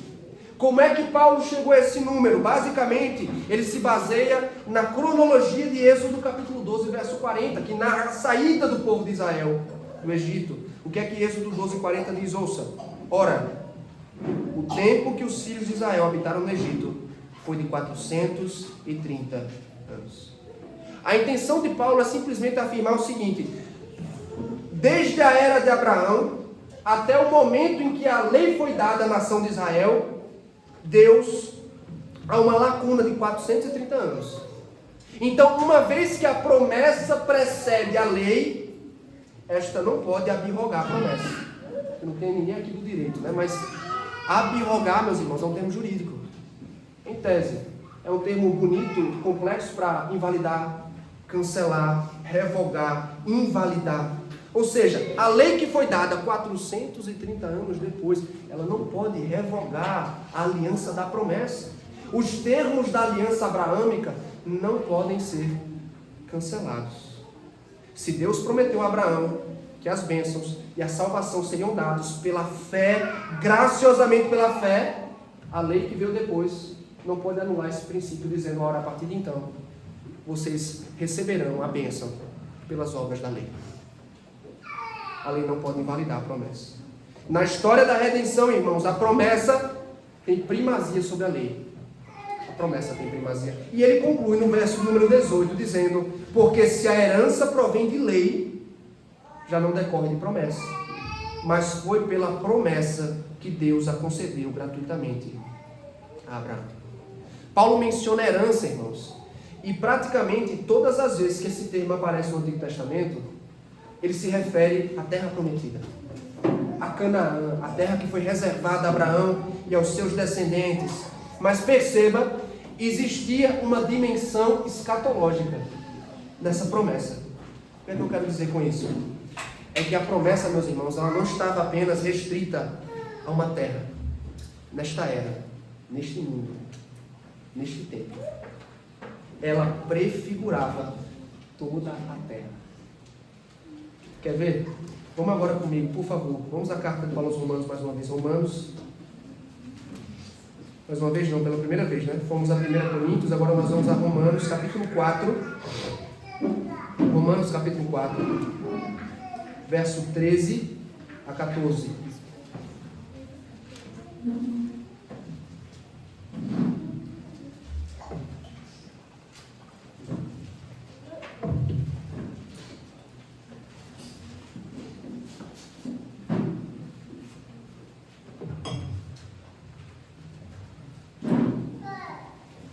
Speaker 1: Como é que Paulo chegou a esse número? Basicamente, ele se baseia na cronologia de Êxodo capítulo 12, verso 40, que narra a saída do povo de Israel do Egito. O que é que Êxodo 12, 40 diz? Ouça: ora, o tempo que os filhos de Israel habitaram no Egito foi de 430 anos. A intenção de Paulo é simplesmente afirmar o seguinte: desde a era de Abraão até o momento em que a lei foi dada à nação de Israel, Deus há uma lacuna de 430 anos. Então, uma vez que a promessa precede a lei, esta não pode abrogar a promessa. Não tem ninguém aqui do direito, né? Mas abrogar, meus irmãos, é um termo jurídico. Em tese, é um termo bonito, complexo para invalidar, cancelar, revogar, invalidar. Ou seja, a lei que foi dada 430 anos depois, ela não pode revogar a aliança da promessa. Os termos da aliança abraâmica não podem ser cancelados. Se Deus prometeu a Abraão que as bênçãos e a salvação seriam dados pela fé, graciosamente pela fé, a lei que veio depois não pode anular esse princípio, dizendo, ora, a partir de então, vocês receberão a bênção pelas obras da lei. A lei não pode invalidar a promessa. Na história da redenção, irmãos, a promessa tem primazia sobre a lei. A promessa tem primazia. E ele conclui no verso número 18, dizendo, porque se a herança provém de lei, já não decorre de promessa, mas foi pela promessa que Deus a concedeu gratuitamente a Abraão. Paulo menciona herança, irmãos, e praticamente todas as vezes que esse termo aparece no Antigo Testamento, ele se refere à terra prometida, a Canaã, a terra que foi reservada a Abraão e aos seus descendentes. Mas perceba, existia uma dimensão escatológica nessa promessa. O que é que eu quero dizer com isso? É que a promessa, meus irmãos, ela não estava apenas restrita a uma terra, nesta era, neste mundo, neste tempo. Ela prefigurava toda a terra. Quer ver? Vamos agora comigo, por favor. Vamos à carta de Paulo aos Romanos mais uma vez. Romanos. Mais uma vez não, pela primeira vez, né? Fomos a 1 Coríntios, agora nós vamos a Romanos, capítulo 4. Romanos, capítulo 4, verso 13 a 14.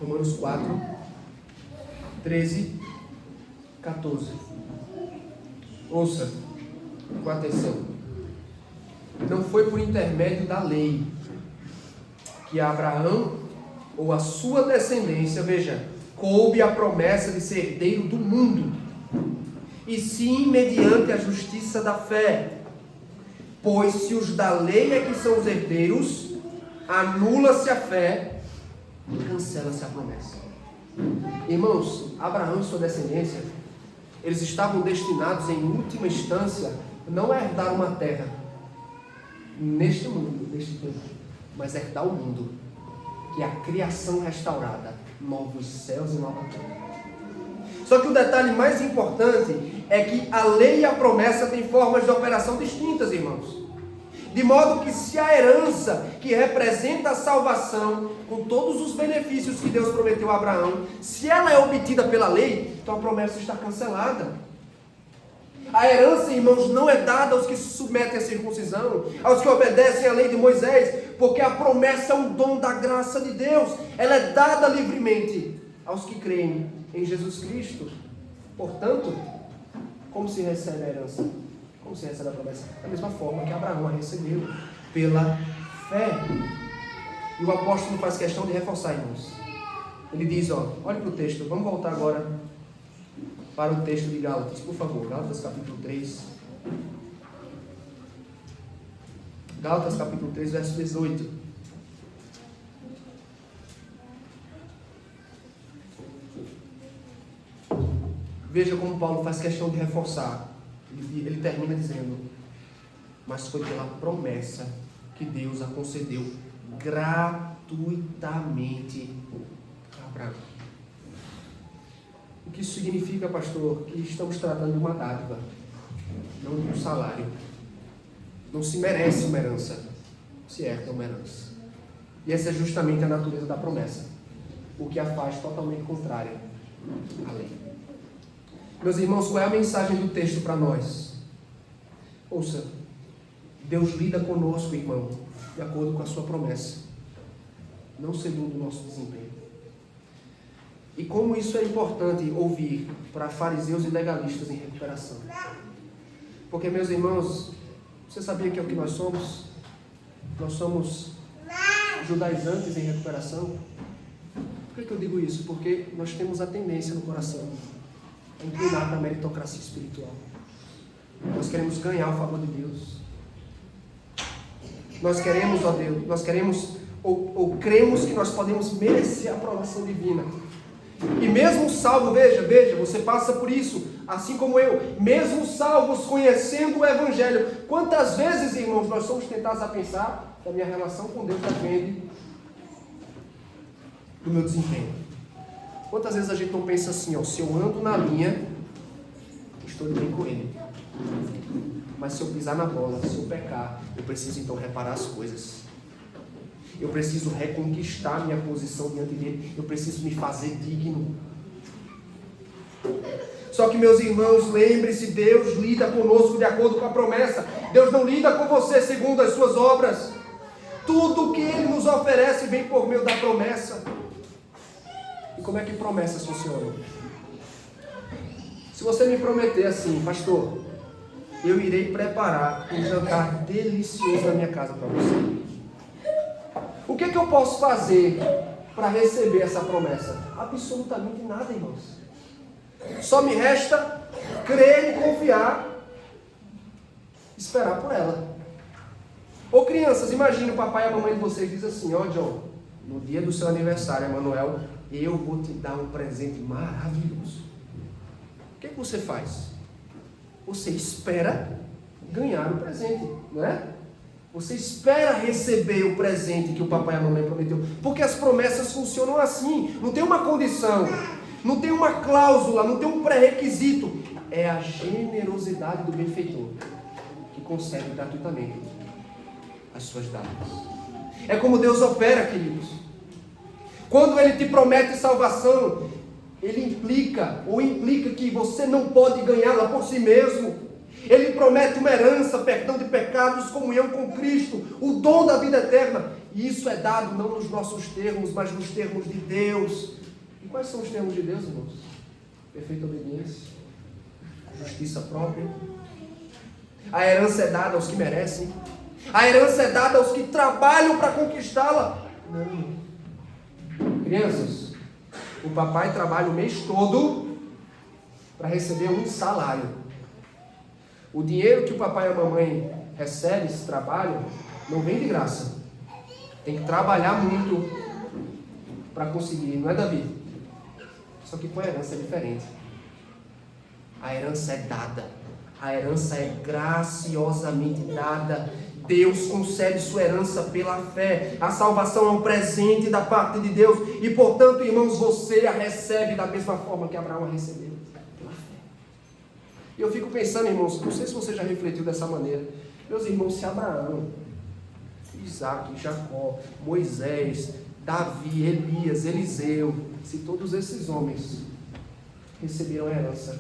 Speaker 1: Romanos 4, 13, 14. Ouça com atenção. Não foi por intermédio da lei que a Abraão ou a sua descendência, veja, coube a promessa de ser herdeiro do mundo, e sim mediante a justiça da fé. Pois se os da lei é que são os herdeiros, anula-se a fé e cancela-se a promessa. Irmãos, Abraão e sua descendência, eles estavam destinados em última instância não a herdar uma terra neste mundo, neste tempo, mas a herdar o mundo, que é a criação restaurada, novos céus e nova terra. Só que o detalhe mais importante é que a lei e a promessa têm formas de operação distintas, irmãos. De modo que se a herança, que representa a salvação, com todos os benefícios que Deus prometeu a Abraão, se ela é obtida pela lei, então a promessa está cancelada. A herança, irmãos, não é dada aos que se submetem à circuncisão, aos que obedecem à lei de Moisés, porque a promessa é um dom da graça de Deus. Ela é dada livremente aos que creem em Jesus Cristo. Portanto, como se recebe a herança? Como se recebe a promessa? Da mesma forma que Abraão a recebeu, pela fé. E o apóstolo faz questão de reforçar, irmãos. Ele diz, olhe para o texto, vamos voltar agora para o texto de Gálatas, por favor. Gálatas capítulo 3. Gálatas capítulo 3, verso 18. Veja como Paulo faz questão de reforçar. Ele termina dizendo, mas foi pela promessa que Deus a concedeu gratuitamente a Abraão. O que isso significa, pastor? Que estamos tratando de uma dádiva, não de um salário. Não se merece uma herança, se herda uma herança. E essa é justamente a natureza da promessa, o que a faz totalmente contrária à lei. Meus irmãos, qual é a mensagem do texto para nós? Ouça, Deus lida conosco, irmão, de acordo com a sua promessa, não segundo o nosso desempenho. E como isso é importante ouvir para fariseus e legalistas em recuperação. Porque, meus irmãos, você sabia que é o que nós somos? Nós somos judaizantes em recuperação. Por que eu digo isso? Porque nós temos a tendência no coração a inclinar para a meritocracia espiritual. Nós queremos ganhar o favor de Deus. Nós queremos, Deus, nós queremos ou cremos que nós podemos merecer a aprovação divina. E mesmo salvo, veja, você passa por isso, assim como eu, mesmo salvos conhecendo o Evangelho, quantas vezes, irmãos, nós somos tentados a pensar que a minha relação com Deus depende do meu desempenho. Quantas vezes a gente não pensa assim, ó, se eu ando na linha, estou bem com Ele. Mas se eu pisar na bola, se eu pecar, eu preciso então reparar as coisas. Eu preciso reconquistar minha posição diante dele. Eu preciso me fazer digno. Só que, meus irmãos, lembre-se, Deus lida conosco de acordo com a promessa. Deus não lida com você segundo as suas obras. Tudo que Ele nos oferece vem por meio da promessa. E como é que promessas funcionam? Se você me prometer assim, pastor, eu irei preparar um jantar delicioso na minha casa para você. O que eu posso fazer para receber essa promessa? Absolutamente nada, irmãos. Só me resta crer e confiar, esperar por ela. Ô crianças, imagine o papai e a mamãe de vocês diz assim, ó John, no dia do seu aniversário, Emanuel, eu vou te dar um presente maravilhoso. O que você faz? Você espera ganhar o presente, não é? Você espera receber o presente que o papai e a mamãe prometeu. Porque as promessas funcionam assim. Não tem uma condição, não tem uma cláusula, não tem um pré-requisito. É a generosidade do benfeitor que concede gratuitamente as suas dádivas. É como Deus opera, queridos. Quando Ele te promete salvação, Ele implica que você não pode ganhá-la por si mesmo. Ele promete uma herança, perdão de pecados, comunhão com Cristo, o dom da vida eterna. E isso é dado não nos nossos termos, mas nos termos de Deus. E quais são os termos de Deus, irmãos? Perfeita obediência, justiça própria. A herança é dada aos que merecem. A herança é dada aos que trabalham para conquistá-la. Não. Crianças, o papai trabalha o mês todo para receber um salário. O dinheiro que o papai e a mamãe recebem, esse trabalho, não vem de graça. Tem que trabalhar muito para conseguir, não é, Davi? Só que com a herança é diferente. A herança é dada. A herança é graciosamente dada. Deus concede sua herança pela fé. A salvação é um presente da parte de Deus. E, portanto, irmãos, você a recebe da mesma forma que Abraão a recebeu. E eu fico pensando, irmãos, não sei se você já refletiu dessa maneira. Meus irmãos, se Abraão, Isaac, Jacó, Moisés, Davi, Elias, Eliseu, se todos esses homens receberam a herança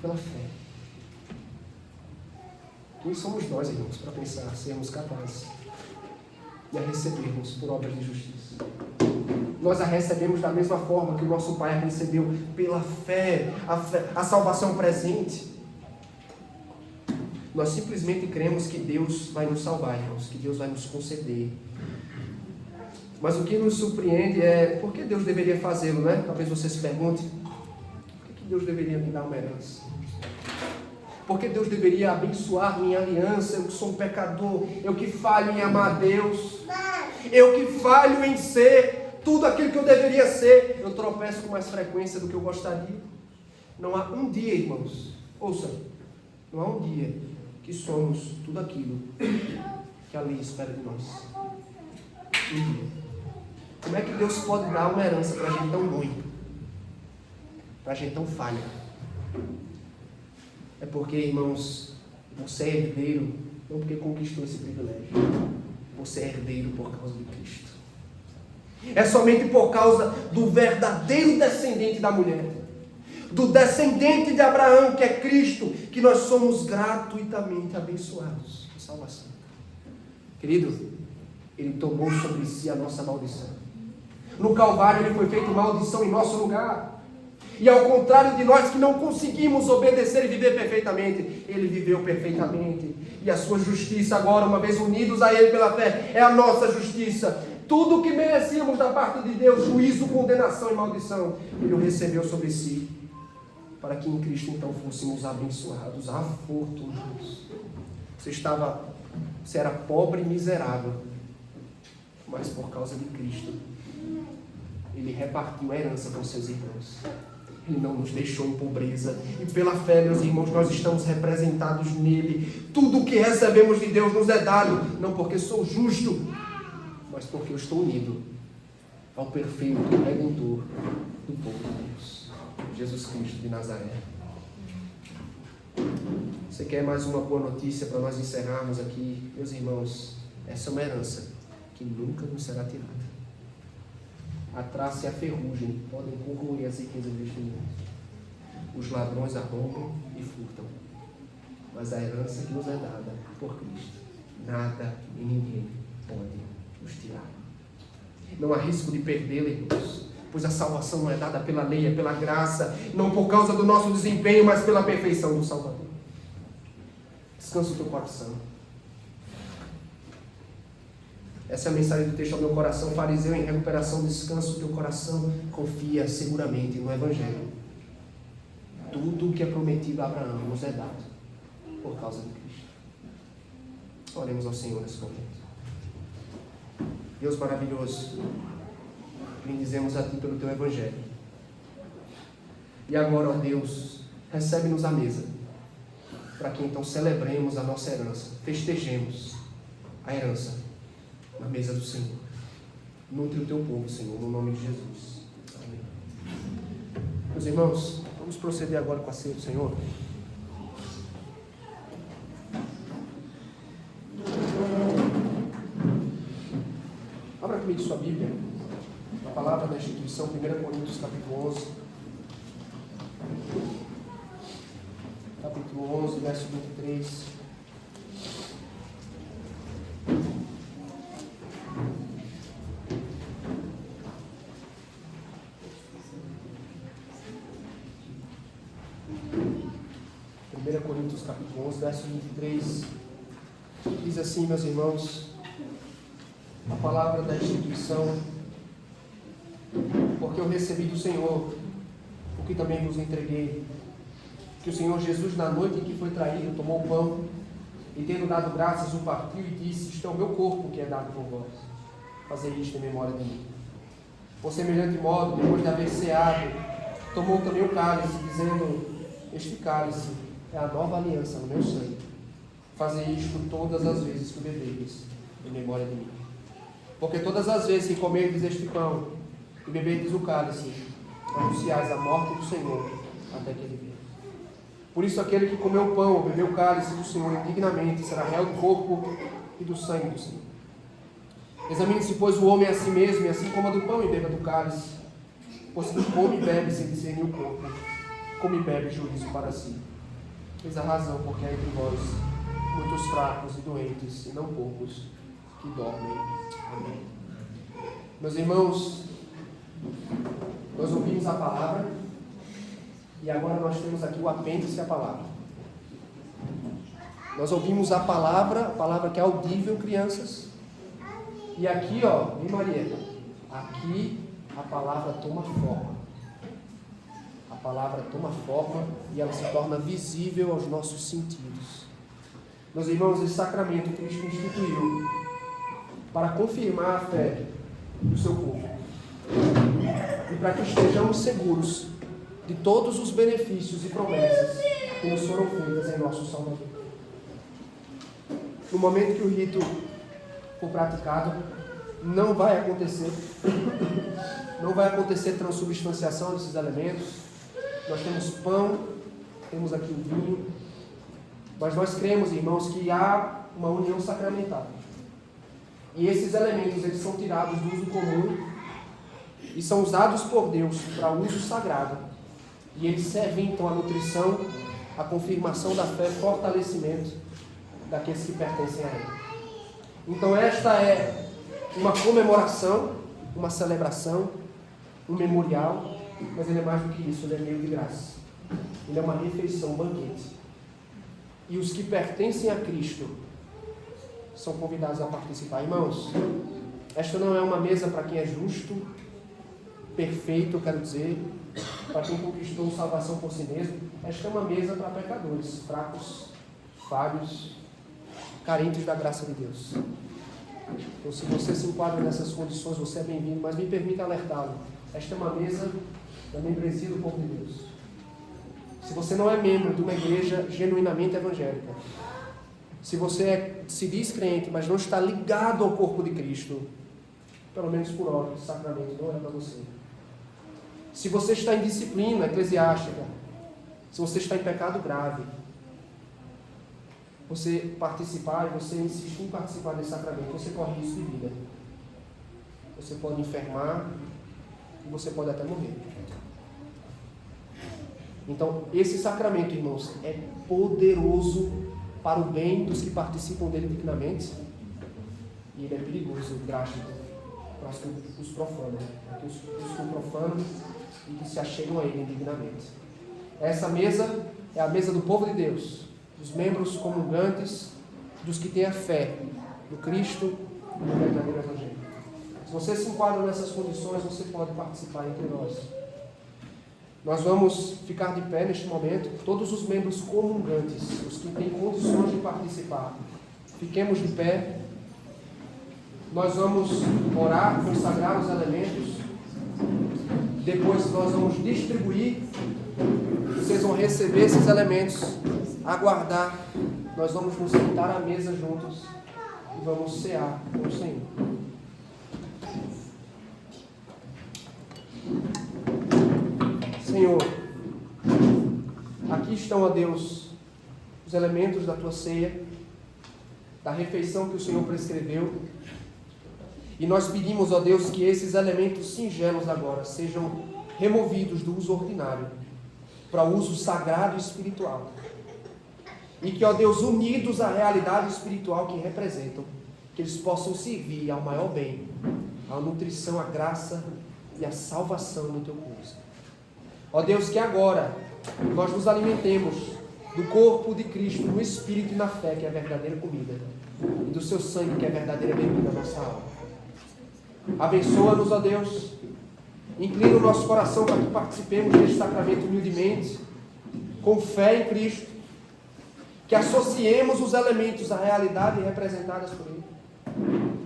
Speaker 1: pela fé, quem somos nós, irmãos, para pensar, sermos capazes de a recebermos por obras de justiça? Nós a recebemos da mesma forma que o nosso Pai a recebeu, pela fé, a salvação presente. Nós simplesmente cremos que Deus vai nos salvar, irmãos, que Deus vai nos conceder. Mas o que nos surpreende é, por que Deus deveria fazê-lo, né? Talvez você se pergunte, por que Deus deveria me dar uma herança? Por que Deus deveria abençoar minha aliança? Eu que sou um pecador, eu que falho em amar a Deus, eu que falho em ser tudo aquilo que eu deveria ser, eu tropeço com mais frequência do que eu gostaria. Não há um dia, irmãos, ouça, não há um dia que somos tudo aquilo que a lei espera de nós. Um dia. Como é que Deus pode dar uma herança para gente tão ruim? Para gente tão falha? É porque, irmãos, você é herdeiro, não porque conquistou esse privilégio. Você é herdeiro por causa de Cristo. É somente por causa do verdadeiro descendente da mulher, do descendente de Abraão, que é Cristo, que nós somos gratuitamente abençoados com salvação. Querido, Ele tomou sobre si a nossa maldição. No Calvário Ele foi feito maldição em nosso lugar. E ao contrário de nós que não conseguimos obedecer e viver perfeitamente, Ele viveu perfeitamente. E a sua justiça agora, uma vez unidos a Ele pela fé, é a nossa justiça. Tudo o que merecíamos da parte de Deus, juízo, condenação e maldição, Ele o recebeu sobre si, para que em Cristo então fôssemos abençoados, afortunados. Você era pobre e miserável, mas por causa de Cristo, Ele repartiu a herança com seus irmãos. Ele não nos deixou em pobreza. E pela fé, meus irmãos, nós estamos representados nele. Tudo o que recebemos de Deus nos é dado, não porque sou justo, mas porque eu estou unido ao perfeito Redentor do povo de Deus, Jesus Cristo de Nazaré. Você quer mais uma boa notícia para nós encerrarmos aqui? Meus irmãos, essa é uma herança que nunca nos será tirada. A traça e a ferrugem podem corroer as riquezas deste mundo. Os ladrões arrombam e furtam. Mas a herança que nos é dada por Cristo, nada e ninguém pode nos tirar. Não há risco de perdê-la, irmãos, pois a salvação não é dada pela lei, é pela graça, não por causa do nosso desempenho, mas pela perfeição do Salvador. Descansa o teu coração. Essa é a mensagem do texto ao meu coração. Fariseu em recuperação, descansa o teu coração, confia seguramente no Evangelho. Tudo o que é prometido a Abraão nos é dado por causa de Cristo. Oremos ao Senhor nesse momento. Deus maravilhoso, bendizemos a Ti pelo Teu Evangelho. E agora, ó Deus, recebe-nos à mesa, para que então celebremos a nossa herança, festejemos a herança na mesa do Senhor. Nutre o Teu povo, Senhor, no nome de Jesus. Amém. Meus irmãos, vamos proceder agora com a ceia do Senhor. Abra comigo sua Bíblia, a palavra da instituição, 1 Coríntios capítulo 11. Capítulo 11, verso 23. Coríntios capítulo 11, verso 23. Diz assim, meus irmãos, a palavra da instituição: porque eu recebi do Senhor o que também vos entreguei, que o Senhor Jesus, na noite em que foi traído, tomou o pão e, tendo dado graças, o partiu e disse: isto é o meu corpo que é dado por vós, fazei isto em memória de mim. Por semelhante modo, depois de haver ceado, tomou também o cálice, dizendo: este cálice é a nova aliança no meu sangue. Fazei isto todas as vezes que o bebedes, em memória de mim. Porque todas as vezes que comerdes este pão e beberdes o cálice, anunciais a morte do Senhor até que Ele venha. Por isso, aquele que comeu o pão ou bebeu o cálice do Senhor indignamente será réu do corpo e do sangue do Senhor. Examine-se, pois, o homem a si mesmo, e assim coma do pão e beba do cálice. Pois quem come e bebe sem discernir o corpo, come e bebe juízo para si. Eis a razão porque há entre vós muitos fracos e doentes, e não poucos que dormem. Amém. Meus irmãos, nós ouvimos a palavra, e agora nós temos aqui o apêndice à palavra. Nós ouvimos a palavra que é audível, crianças. E aqui, ó, vem Maria, aqui a palavra toma forma. A palavra toma forma e ela se torna visível aos nossos sentidos. Meus irmãos, esse sacramento Cristo instituiu para confirmar a fé do seu povo e para que estejamos seguros de todos os benefícios e promessas que nos foram feitas em nosso Salvador. No momento que o rito for praticado, não vai acontecer transubstanciação desses elementos. Nós temos pão, temos aqui o vinho, mas nós cremos, irmãos, que há uma união sacramental. E esses elementos, eles são tirados do uso comum e são usados por Deus para uso sagrado. E eles servem, então, à nutrição, à confirmação da fé, fortalecimento daqueles que pertencem a Ele. Então, esta é uma comemoração, uma celebração, um memorial, mas ele é mais do que isso, ele é meio de graça. Ele é uma refeição, um banquete. E os que pertencem a Cristo são convidados a participar. Irmãos, esta não é uma mesa para quem é justo, perfeito, eu quero dizer, para quem conquistou salvação por si mesmo. Esta é uma mesa para pecadores, fracos, falhos, carentes da graça de Deus. Então, se você se enquadra nessas condições, você é bem-vindo, mas me permita alertá-lo. Esta é uma mesa da membresia do povo de Deus. Se você não é membro de uma igreja genuinamente evangélica, se você se diz crente, mas não está ligado ao corpo de Cristo, pelo menos por hora, o sacramento não é para você. Se você está em disciplina eclesiástica, se você está em pecado grave, você participar e você insistir em participar desse sacramento, você corre risco de vida. Você pode enfermar e você pode até morrer. Então, esse sacramento, irmãos, é poderoso para o bem dos que participam dele dignamente, e ele é perigoso, drástico, para os profanos, para os que o profanam e que se achegam a ele indignamente. Essa mesa é a mesa do povo de Deus, dos membros comungantes, dos que têm a fé no Cristo e no verdadeiro Evangelho. Se você se enquadra nessas condições, você pode participar entre nós. Nós vamos ficar de pé neste momento, todos os membros comungantes, os que têm condições de participar. Fiquemos de pé. Nós vamos orar, consagrar os elementos. Depois nós vamos distribuir. Vocês vão receber esses elementos, aguardar. Nós vamos nos sentar à mesa juntos e vamos cear com o Senhor. Senhor, aqui estão, ó Deus, os elementos da tua ceia, da refeição que o Senhor prescreveu. E nós pedimos, ó Deus, que esses elementos singelos agora sejam removidos do uso ordinário para o uso sagrado e espiritual. E que, ó Deus, unidos à realidade espiritual que representam, que eles possam servir ao maior bem, à nutrição, à graça e à salvação do teu povo. Ó Deus, que agora nós nos alimentemos do corpo de Cristo no Espírito e na fé, que é a verdadeira comida, e do seu sangue, que é a verdadeira bebida da nossa alma. Abençoa-nos, ó Deus, inclina o nosso coração para que participemos deste sacramento humildemente, com fé em Cristo, que associemos os elementos à realidade representadas por Ele,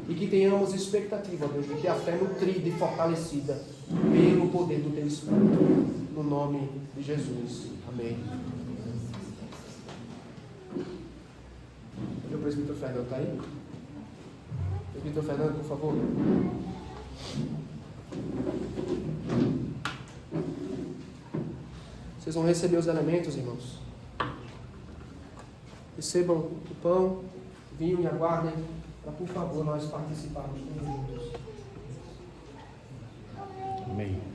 Speaker 1: e que tenhamos expectativa, ó Deus, de ter a fé nutrida e fortalecida pelo poder do Teu Espírito, no nome de Jesus. Amém. O presbítero Fernando está aí? Presbítero Fernando, por favor. Vocês vão receber os elementos, irmãos. Recebam o pão, o vinho e aguardem para, por favor, nós participarmos todos juntos.
Speaker 2: Amém.